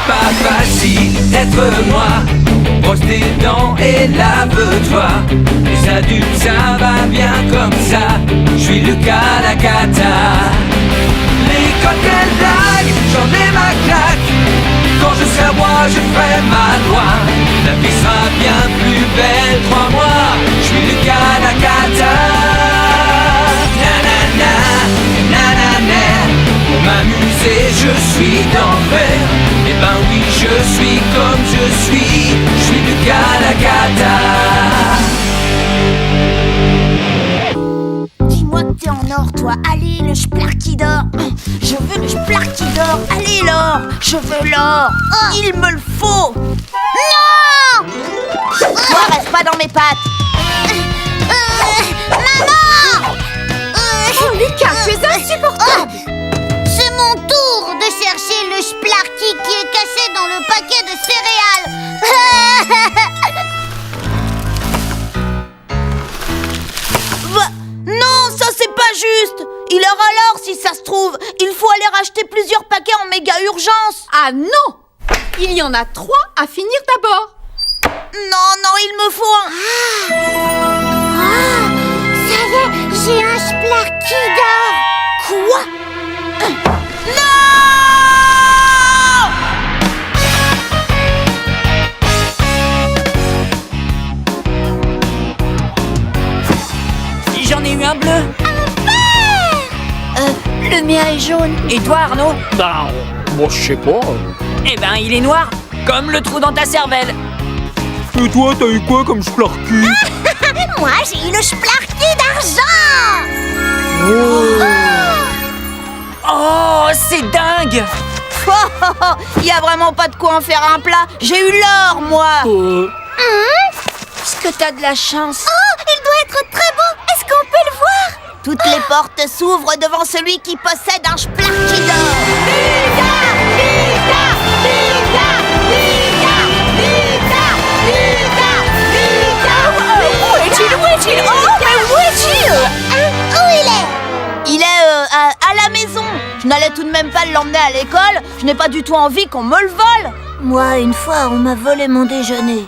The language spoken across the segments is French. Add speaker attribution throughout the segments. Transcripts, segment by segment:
Speaker 1: pas facile d'être moi. Brosse tes dents et lave-toi. Les adultes ça va bien comme ça. Je suis Lucas Lacata. L'école quelle blague, j'en ai ma claque. Quand je serai roi, je ferai ma loi. La vie sera bien plus belle, crois-moi. Je suis Lucas Lacata. Nanana, nanana. Pour m'amuser, je suis d'enfer. Eh ben oui, je suis comme je suis. Je suis Lucas Lacata.
Speaker 2: Dis-moi que t'es en or, toi. Allez, le Splar qui dort. Je veux le Splar qui dort. Allez, l'or. Je veux l'or. Il me le faut. Non! Toi, reste pas dans mes pattes.
Speaker 3: Maman!
Speaker 2: Oh, Lucas, tu es insupportable.
Speaker 3: C'est mon tour de chercher le Splarky qui est caché dans le paquet de céréales.
Speaker 2: Non, ça c'est pas juste. Il aura l'or si ça se trouve. Il faut aller racheter plusieurs paquets en méga urgence.
Speaker 4: Ah non! Il y en a 3 à finir d'abord.
Speaker 2: Non, non, il me faut un...
Speaker 3: Ça y est, j'ai un Splarky d'or.
Speaker 2: Quoi? Non!
Speaker 5: J'en ai eu un bleu.
Speaker 2: Le mien est jaune.
Speaker 5: Et toi, Arnaud?
Speaker 6: Bah, moi je sais pas.
Speaker 5: Eh ben, il est noir, comme le trou dans ta cervelle.
Speaker 6: Et toi, t'as eu quoi comme Splarky?
Speaker 3: Moi, j'ai eu le Splarky d'argent.
Speaker 5: Oh, c'est dingue!
Speaker 2: Il y a vraiment pas de quoi en faire un plat. J'ai eu l'or, moi. Est-ce que t'as de la chance?
Speaker 3: Oh, il doit être très beau. Est-ce qu'on peut le voir?
Speaker 2: Toutes les portes s'ouvrent devant celui qui possède un Splarky d'or.
Speaker 3: Où est-il?
Speaker 2: Oh, mais où est-il?
Speaker 3: Où il est?
Speaker 2: Il est à la maison. Je n'allais tout de même pas l'emmener à l'école. Je n'ai pas du tout envie qu'on me le vole. Moi, une fois, on m'a volé mon déjeuner.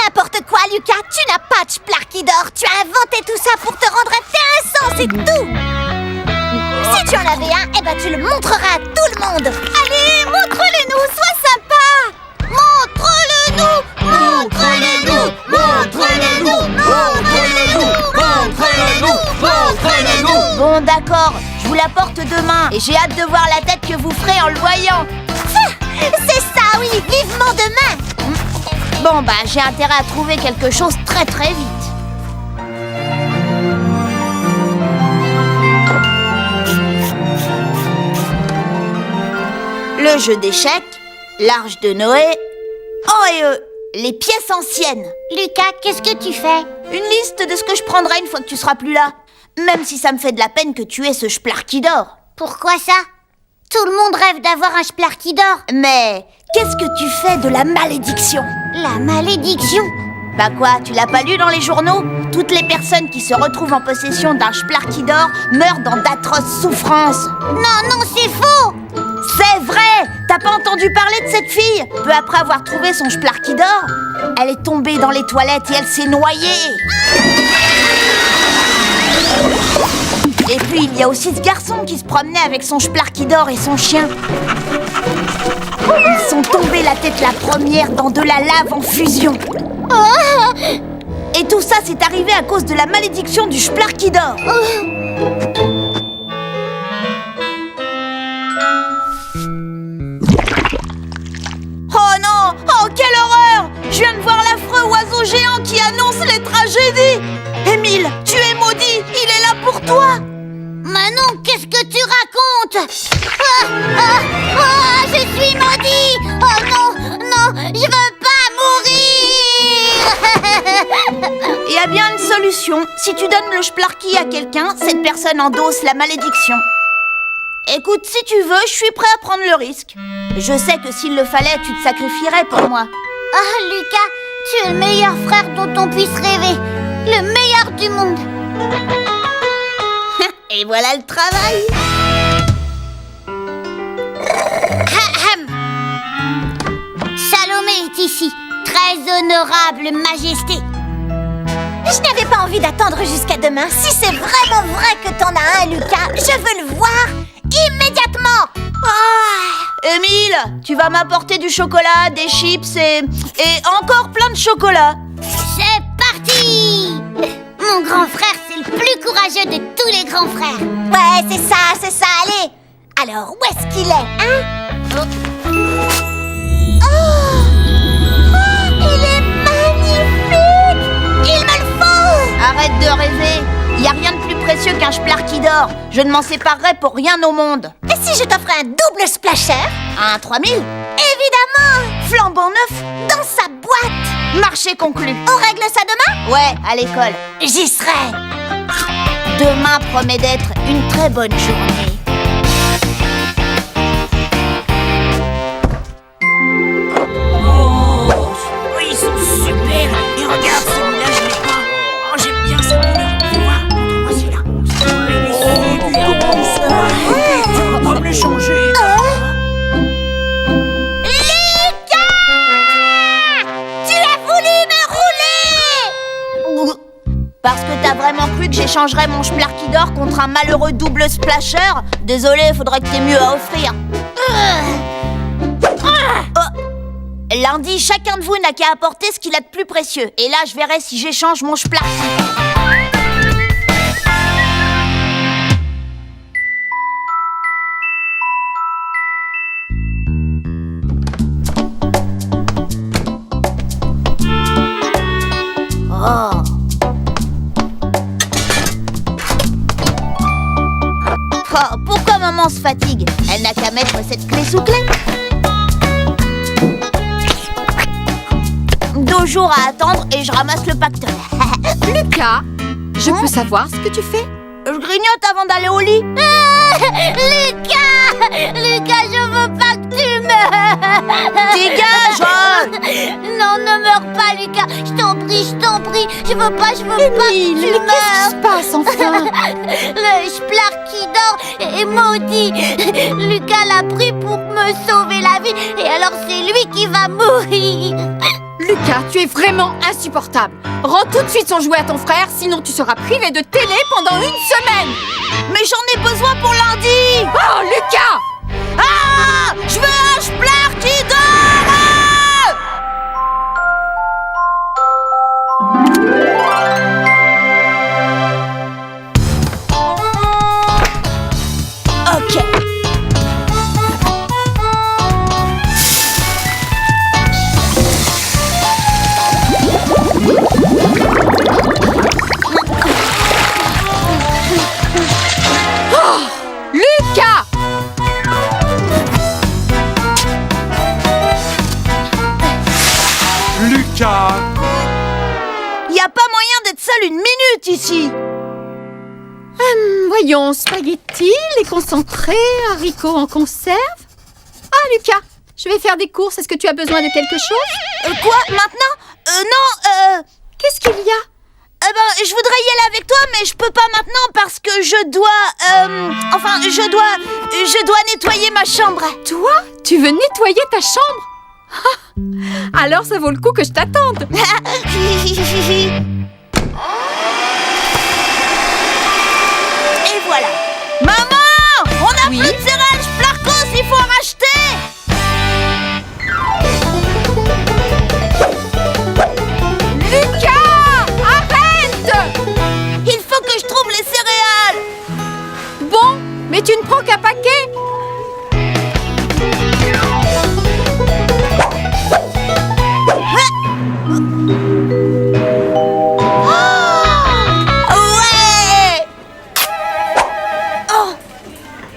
Speaker 3: N'importe quoi, Lucas. Tu n'as pas de Splarky d'or. Tu as inventé tout ça pour te rendre intéressant, c'est tout. Si tu en avais un, eh ben tu le montreras à tout le monde. Allez, montre-le-nous, sois sympa. Montre-le-nous, montre-le-nous, montre-le-nous, montre-le-nous, montre-le-nous, montre-le-nous.
Speaker 2: Bon, d'accord. Je vous l'apporte demain. Et j'ai hâte de voir la tête que vous ferez en le voyant.
Speaker 3: C'est ça, oui, vivement demain.
Speaker 2: Bon, bah, j'ai intérêt à trouver quelque chose très très vite. Le jeu d'échecs, l'arche de Noé. Oh, et les pièces anciennes.
Speaker 3: Lucas, qu'est-ce que tu fais?
Speaker 2: Une liste de ce que je prendrai une fois que tu seras plus là. Même si ça me fait de la peine que tu aies ce Splarky d'or.
Speaker 3: Pourquoi ça? Tout le monde rêve d'avoir un Splarky d'or.
Speaker 2: Mais qu'est-ce que tu fais de la malédiction?
Speaker 3: La malédiction?
Speaker 2: Bah quoi, tu l'as pas lu dans les journaux? Toutes les personnes qui se retrouvent en possession d'un Splarky d'or meurent dans d'atroces souffrances.
Speaker 3: Non, non, c'est faux.
Speaker 2: C'est vrai! T'as pas entendu parler de cette fille? Peu après avoir trouvé son Splarky d'or, elle est tombée dans les toilettes et elle s'est noyée. Et puis il y a aussi ce garçon qui se promenait avec son Splarky d'or et son chien. Ils sont tombés la tête la première dans de la lave en fusion. Et tout ça, c'est arrivé à cause de la malédiction du Splarky d'or. Oh non! Oh, quelle horreur! Je viens de voir l'affreux oiseau géant qui annonce les tragédies. Émile, tu es maudit. Il est là pour toi.
Speaker 3: Manon, qu'est-ce que tu racontes? Je suis maudit. Oh non, non, je veux pas mourir.
Speaker 2: Il y a bien une solution. Si tu donnes le Splarky à quelqu'un, cette personne endosse la malédiction. Écoute, si tu veux, je suis prêt à prendre le risque. Je sais que s'il le fallait, tu te sacrifierais pour moi.
Speaker 3: Ah, Lucas, tu es le meilleur frère dont on puisse rêver. Le meilleur du monde.
Speaker 2: Et voilà le travail.
Speaker 3: ici. Très honorable majesté. Je n'avais pas envie d'attendre jusqu'à demain. Si c'est vraiment vrai que t'en as un, Lucas, je veux le voir immédiatement.
Speaker 2: Émile, tu vas m'apporter du chocolat, des chips et encore plein de chocolat.
Speaker 3: C'est parti. Mon grand frère, c'est le plus courageux de tous les grands frères. Ouais, c'est ça, allez. Alors, où est-ce qu'il est, hein? Il est magnifique. Il me le faut.
Speaker 2: Arrête de rêver. Il n'y a rien de plus précieux qu'un Splarky d'or. Je ne m'en séparerai pour rien au monde.
Speaker 3: Et si je t'offrais un double splasher?
Speaker 2: Un 3000?
Speaker 3: Évidemment.
Speaker 2: Flambant neuf?
Speaker 3: Dans sa boîte.
Speaker 2: Marché conclu.
Speaker 3: On règle ça demain?
Speaker 2: Ouais, à l'école.
Speaker 3: J'y serai.
Speaker 2: Demain promet d'être une très bonne journée.
Speaker 5: Ils sont super. Et regarde, celui-là, je l'ai pas. Oh, j'aime bien cette couleur. Tu vois, montre-moi celui-là. Tu vas pas me le changer.
Speaker 3: Lucas! Tu as voulu me rouler!
Speaker 2: Parce que t'as vraiment cru que j'échangerais mon Splarky d'or contre un malheureux double splasher? Désolé, faudrait que t'aies mieux à offrir. Lundi, chacun de vous n'a qu'à apporter ce qu'il a de plus précieux. Et là, je verrai si j'échange mon Splarky. Pourquoi maman se fatigue? Elle n'a qu'à mettre cette clé sous clé. 2 jours à attendre et je ramasse le pactole.
Speaker 4: Lucas, je peux savoir ce que tu fais?
Speaker 2: Je grignote avant d'aller au lit.
Speaker 3: Lucas! Lucas, je veux pas que tu meurs!
Speaker 2: Dégage!
Speaker 3: Non, ne meurs pas, Lucas! Je t'en prie, je veux pas que tu
Speaker 4: Mais qu'est-ce qui
Speaker 3: meurs!
Speaker 4: se passe enfin?
Speaker 3: Le Splarky d'or est maudit! Lucas l'a pris pour me sauver la vie et alors c'est lui qui va mourir!
Speaker 4: Lucas, tu es vraiment insupportable. Rends tout de suite son jouet à ton frère, sinon tu seras privé de télé pendant 1 semaine.
Speaker 2: Mais j'en ai besoin pour lundi!
Speaker 4: Oh, Lucas!
Speaker 2: Ah! Je veux un Splarky d'or! Ok.
Speaker 4: Lucas!
Speaker 6: Lucas!
Speaker 2: Y a pas moyen d'être seul 1 minute ici!
Speaker 4: Voyons, spaghetti, les concentrés, haricots en conserve. Ah, Lucas, je vais faire des courses. Est-ce que tu as besoin de quelque chose?
Speaker 2: Quoi? Maintenant? Non,
Speaker 4: Qu'est-ce qu'il y a?
Speaker 2: je voudrais y aller avec toi, mais je peux pas maintenant parce que je dois nettoyer ma chambre.
Speaker 4: Toi? Tu veux nettoyer ta chambre? Ah, alors ça vaut le coup que je t'attende.
Speaker 2: Et voilà. Maman! On a plus de céréales Splarkos, il faut en racheter!
Speaker 4: Lucas! Arrête!
Speaker 2: Il faut que je trouve les céréales!
Speaker 4: Bon, mais tu ne prends qu'un paquet.
Speaker 2: Ouais!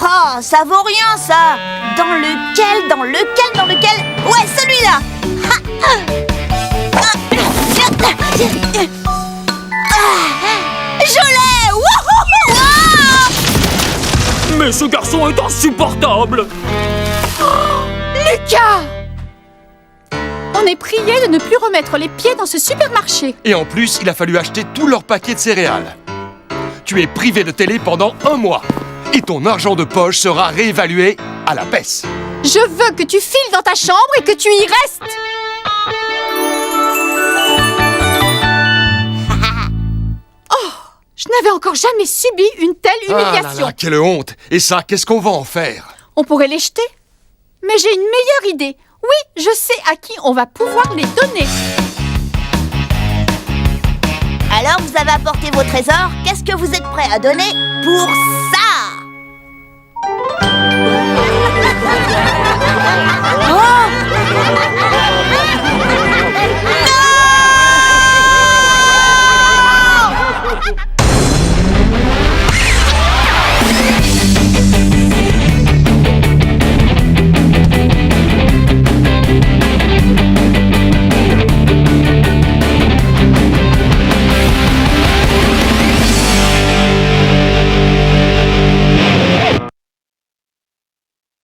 Speaker 2: Oh, ça vaut rien, ça! Dans lequel? Ouais, celui-là! Je l'ai! Wouhou!
Speaker 6: Mais ce garçon est insupportable!
Speaker 4: Lucas! On est prié de ne plus remettre les pieds dans ce supermarché.
Speaker 7: Et en plus, il a fallu acheter tout leur paquet de céréales. Tu es privé de télé pendant 1 mois. Et ton argent de poche sera réévalué à la baisse.
Speaker 4: Je veux que tu files dans ta chambre et que tu y restes. Je n'avais encore jamais subi une telle
Speaker 7: Ah là
Speaker 4: humiliation.
Speaker 7: là, quelle honte! Et ça, qu'est-ce qu'on va en faire?
Speaker 4: On pourrait les jeter. Mais j'ai une meilleure idée. Oui, je sais à qui on va pouvoir les donner.
Speaker 2: Alors, vous avez apporté vos trésors. Qu'est-ce que vous êtes prêts à donner pour ça?